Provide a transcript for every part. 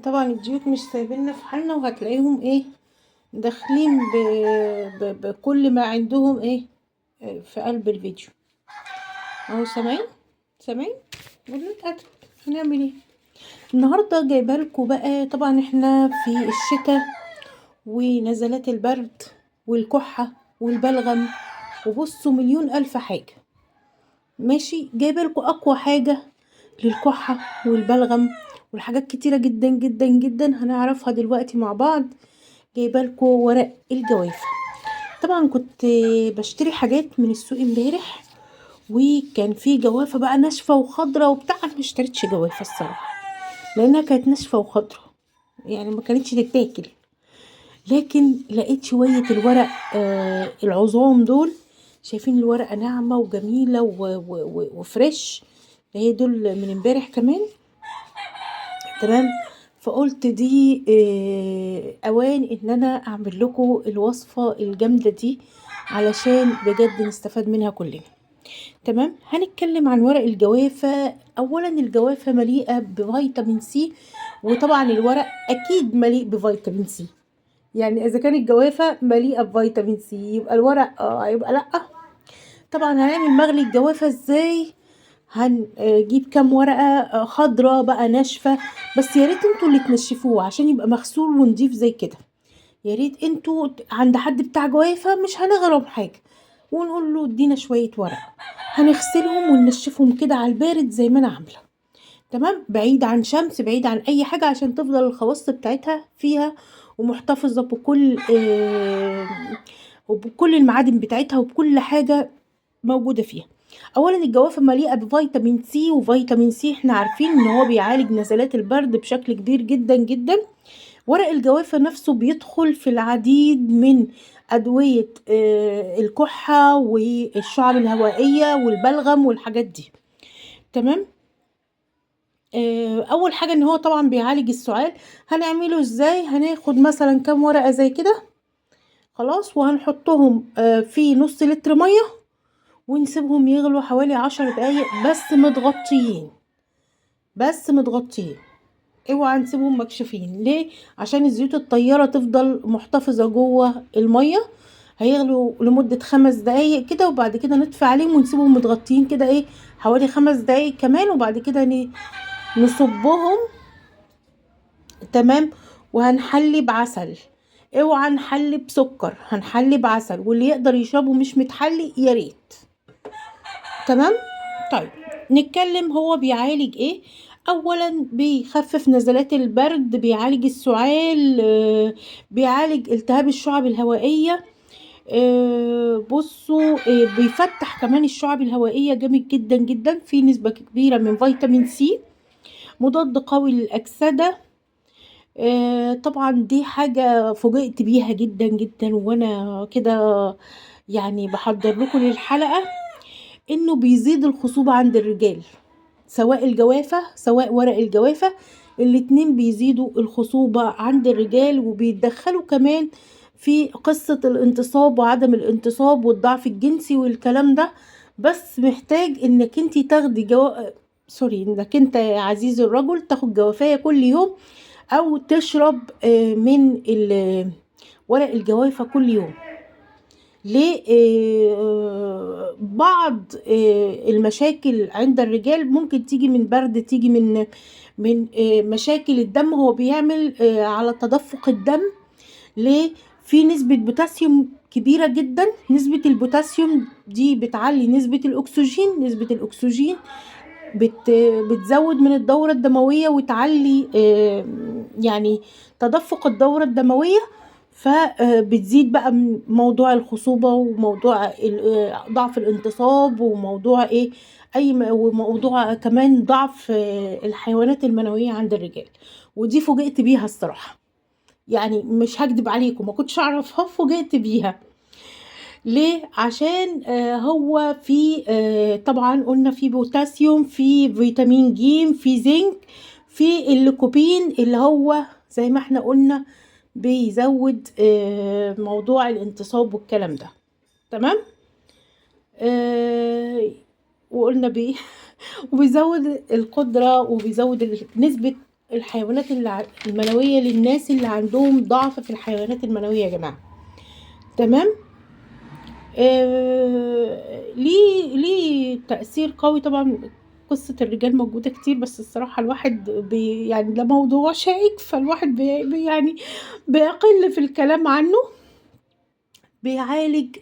طبعا الضيوف مش سايبيننا في حالنا، وهتلاقيهم ايه داخلين بكل ما عندهم ايه في قلب الفيديو اهو. سامعين بنتقتل. هنعمل ايه النهارده؟ جايبه لكم بقى، طبعا احنا في الشتاء ونزلات البرد والكحه والبلغم، وبصوا مليون الف حاجه. ماشي، جايبه لكم اقوى حاجه للكحه والبلغم والحاجات كتيره جدا جدا جدا هنعرفها دلوقتي مع بعض. جايبه لكم ورق الجوافه. طبعا كنت بشتري حاجات من السوق امبارح، وكان في جوافه بقى ناشفه وخضره وبتاع. انا ما اشتريتش جوافه الصراحه لانها كانت ناشفه وخضره، يعني ما كانتش تتاكل. لكن لقيت شويه الورق العظام دول. شايفين الورقه ناعمه وجميله وفريش. هي دول من امبارح كمان. تمام. فقلت دي اوان ان انا اعمل لكم الوصفة الجامدة دي علشان بجد نستفاد منها كلنا. تمام. هنتكلم عن ورق الجوافة. اولا الجوافة مليئة بفيتامين سي، وطبعا الورق اكيد مليء بفيتامين سي. يعني اذا كانت الجوافة مليئة بفيتامين سي يبقى الورق يبقى لا. طبعا هنعمل مغلي الجوافة ازاي؟ هنجيب كام ورقة خضرة بقى ناشفة، بس يا ريت انتوا اللي تنشفوه عشان يبقى مغسول ونضيف زي كده. يا ريت انتوا عند حد بتاع جوافة مش هنغرم حاجة ونقول له ادينا شوية ورق. هنغسلهم وننشفهم كده على البارد زي ما انا عاملة. تمام، بعيد عن شمس، بعيد عن اي حاجة، عشان تفضل الخواص بتاعتها فيها ومحتفظة وبكل المعادن بتاعتها وبكل حاجة موجودة فيها. اولا الجوافة مليئة بفيتامين سي، وفيتامين سي احنا عارفين ان هو بيعالج نزلات البرد بشكل كبير جدا جدا. ورق الجوافة نفسه بيدخل في العديد من ادوية الكحة والشعب الهوائية والبلغم والحاجات دي. تمام. اول حاجة ان هو طبعا بيعالج السعال. هنعمله ازاي؟ هناخد مثلا كام ورقة زي كده، خلاص، وهنحطهم في نص لتر مية، ونسيبهم يغلوا حوالي 10 دقايق بس متغطيين. اوعى نسيبهم مكشوفين. ليه؟ عشان الزيوت الطيارة تفضل محتفظة جوه المية. هيغلوا لمدة 5 دقايق كده، وبعد كده نطفي عليهم ونسيبهم متغطيين كده حوالي 5 دقايق كمان، وبعد كده نصبهم. تمام. وهنحلي بعسل. اوعى نحلي بسكر، هنحلي بعسل، واللي يقدر يشربه مش متحلي يا ريت. تمام. طيب، نتكلم هو بيعالج ايه. اولا بيخفف نزلات البرد، بيعالج السعال، بيعالج التهاب الشعب الهوائية. بصوا، بيفتح كمان الشعب الهوائية جامد جدا جدا، في نسبة كبيرة من فيتامين سي، مضاد قوي للأكسدة. طبعا دي حاجة فوجئت بيها جدا جدا وانا كده يعني بحضر لكم للحلقة، انه بيزيد الخصوبة عند الرجال. سواء الجوافة سواء ورق الجوافة، الاتنين بيزيدوا الخصوبة عند الرجال، وبيتدخلوا كمان في قصة الانتصاب وعدم الانتصاب والضعف الجنسي والكلام ده. بس محتاج انك انتي تاخدي انك انت يا عزيز الرجل تاخد جوافية كل يوم، او تشرب من ورق الجوافة كل يوم. ليه؟ بعض المشاكل عند الرجال ممكن تيجي من برد، تيجي من مشاكل الدم. هو بيعمل على تدفق الدم. ليه؟ في نسبة بوتاسيوم كبيرة جدا. نسبة البوتاسيوم دي بتعلي نسبة الأكسجين بتزود من الدورة الدموية وتعلي يعني تدفق الدورة الدموية. فبتزيد بقى من موضوع الخصوبة وموضوع ضعف الانتصاب، وموضوع وموضوع كمان ضعف الحيوانات المنوية عند الرجال. ودي فوجئت بيها الصراحة، يعني مش هكدب عليكم، ما كنتش اعرفها، فوجئت بيها. ليه؟ عشان هو في طبعا قلنا في بوتاسيوم، في فيتامين ج، في زنك، في الليكوبين اللي هو زي ما احنا قلنا بيزود موضوع الانتصاب والكلام ده. تمام. وقلنا بيه وبيزود القدرة، وبيزود نسبة الحيوانات المنوية للناس اللي عندهم ضعف في الحيوانات المنوية يا جماعة. تمام. ليه تأثير قوي طبعا. قصة الرجال موجودة كتير، بس الصراحة الواحد يعني ده موضوع شائك، فالواحد يعني بيقل في الكلام عنه. بيعالج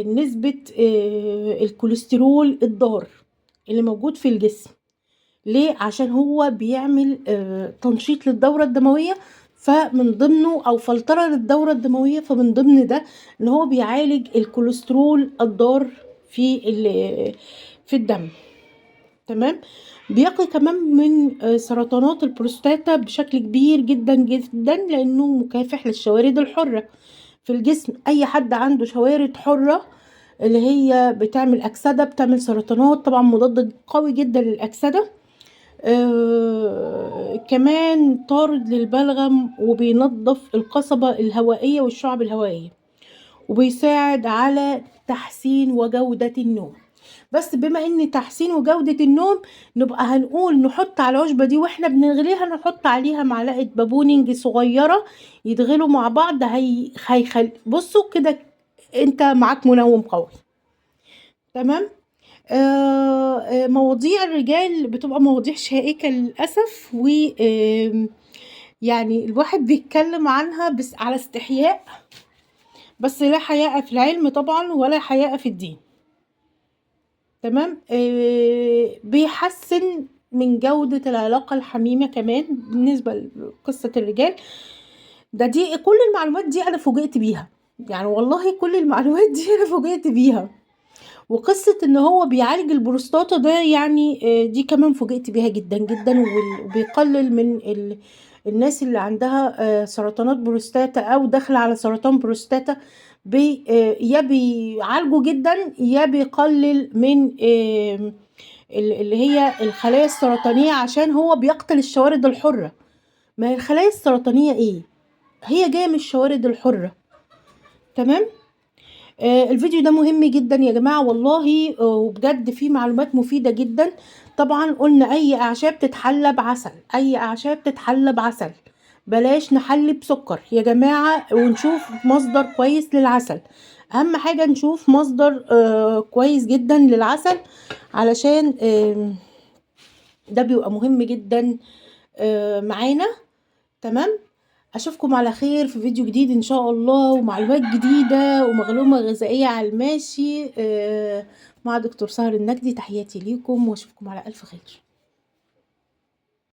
نسبة الكوليسترول الضار اللي موجود في الجسم. ليه؟ عشان هو بيعمل تنشيط للدورة الدموية، فمن ضمنه او فلترة للدورة الدموية، فمن ضمن ده ان هو بيعالج الكوليسترول الضار في الدم. تمام. بيقي كمان من سرطانات البروستاتا بشكل كبير جدا جدا، لانه مكافح للشوارد الحرة في الجسم. اي حد عنده شوارد حرة اللي هي بتعمل اكسدة، بتعمل سرطانات، طبعا مضاد قوي جدا للاكسدة. كمان طارد للبلغم، وبينظف القصبة الهوائية والشعب الهوائية، وبيساعد على تحسين وجودة النوم. بس بما ان تحسين وجودة النوم، نبقى هنقول نحط على العشبة دي واحنا بنغليها، نحط عليها معلقة بابونج صغيرة، يتغلوا مع بعض. بصوا كده انت معاك منوم قوي. تمام. مواضيع الرجال بتبقى مواضيع شائكة للأسف، و يعني الواحد بيتكلم عنها بس على استحياء، بس لا حياء في العلم طبعا ولا حياء في الدين. تمام. بيحسن من جودة العلاقة الحميمة كمان بالنسبة لقصة الرجال. دي كل المعلومات دي أنا فوجئت بيها، يعني والله كل المعلومات دي أنا فوجئت بيها. وقصة ان هو بيعالج البروستاتا ده، يعني دي كمان فوجئت بيها جدا جدا، وبيقلل من الناس اللي عندها سرطانات بروستاتا او داخله على سرطان بروستاتا. يا بيعالجه جدا، يا بيقلل من اللي هي الخلايا السرطانية، عشان هو بيقتل الشوارد الحرة. ما هي الخلايا السرطانية ايه؟ هي جاية من الشوارد الحرة. تمام. الفيديو ده مهم جدا يا جماعة والله، وبجد فيه معلومات مفيدة جدا. طبعا قلنا اي اعشاب تتحلى بعسل، اي اعشاب تتحلى بعسل، بلاش نحلي بسكر يا جماعة. ونشوف مصدر كويس للعسل، اهم حاجة نشوف مصدر كويس جدا للعسل، علشان ده بيبقى مهم جدا معانا. تمام. اشوفكم على خير في فيديو جديد ان شاء الله، ومعلومات جديدة ومعلومة غذائية على الماشي مع دكتور سهر النجدي. تحياتي ليكم واشوفكم على الف خير.